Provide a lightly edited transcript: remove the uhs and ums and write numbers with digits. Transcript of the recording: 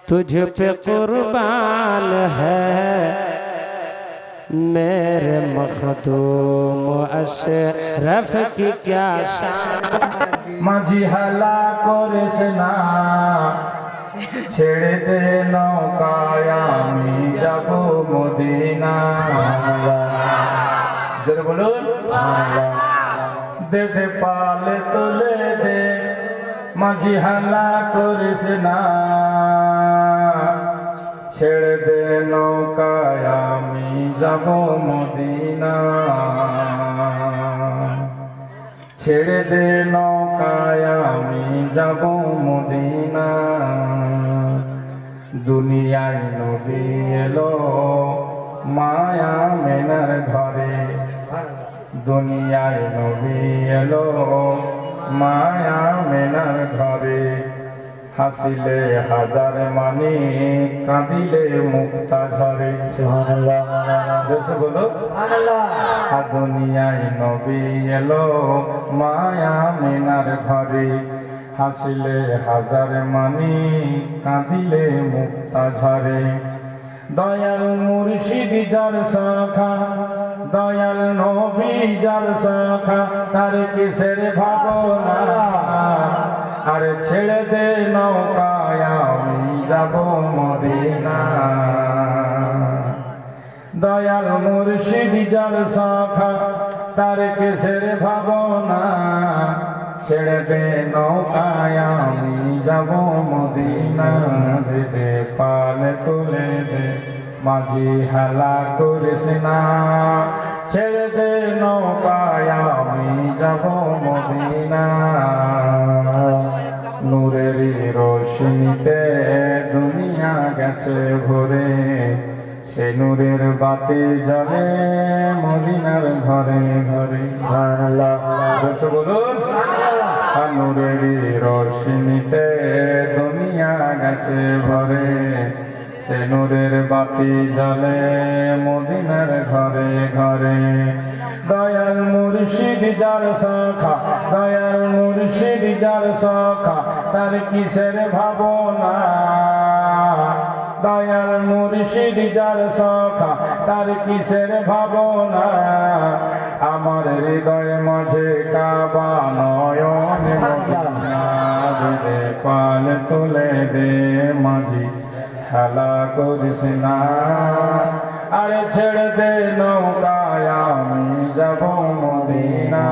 तुझ पे कुर्बान है मेरे मखदूम अशरफ की क्या शान। মাঝি হালা করিস না, ছেড়ে দে নৌকায় আমি যাব মদিনা। জোরে বলুন দে দে পালে তুলে দে, মাঝি হালা করিস না, ছেড়ে দে নৌকায় আমি যাব মদিনা। ছেড়ে দে নৌকায় আমি যাব মদিনা। দুনিয়ায় নবী এলো মায়া মেনার ঘরে, দুনিয়ায় নবী এলো মায়া মেনার ঘরে। হাসিলে হাজার মানি, কাঁদিলে মুক্তা ঝরে। সুবহানাল্লাহ জোরে বলো সুবহানাল্লাহ। দুনিয়ায় নবী এলো মায়া মিনার ঘরে, হাসিলে হাজার মানি, কাঁদিলে মুক্তা ঝরে। দয়াল মুর্শিদ যার শাখা, দয়াল নবী যার শাখা, তার কিসের ভাবনা। আর ছেড়ে দে নৌকায় আমি যাব মদিনা। দয়াল মুর্শিদ যার শাখা, তার কিসের ভাবনা। ছেড়ে দে নৌকায় আমি যাব মদিনা। দে পাল তুলে দে, মাঝি হেলা করিস না, ছেড়ে দে নৌকায় আমি যাব মদিনা। নূরের রোশনীতে দুনিয়া গেছে ভরে, সে নূরের বাতি জ্বলে মদিনার ঘরে ঘরে। বলুন নূরের রোশনীতে দুনিয়া গেছে ভরে, সে নূরের বাতি জ্বলে মদিনার ঘরে ঘরে। দয়াল মুর্শিদ যার শাখা, দয়াল মুর্শিদ যার শাখা, তার কিসের ভাবনা। দয়াল মুর্শিদ যার শাখা, তার কিসের ভাবনা। আমার হৃদয় মাঝে কাবা নয়ন মদিনা। দে পাল তুলে দে, মাঝি হেলা করিস না। আরে ছেড়ে দে নৌকায় আমি যাব মদিনা।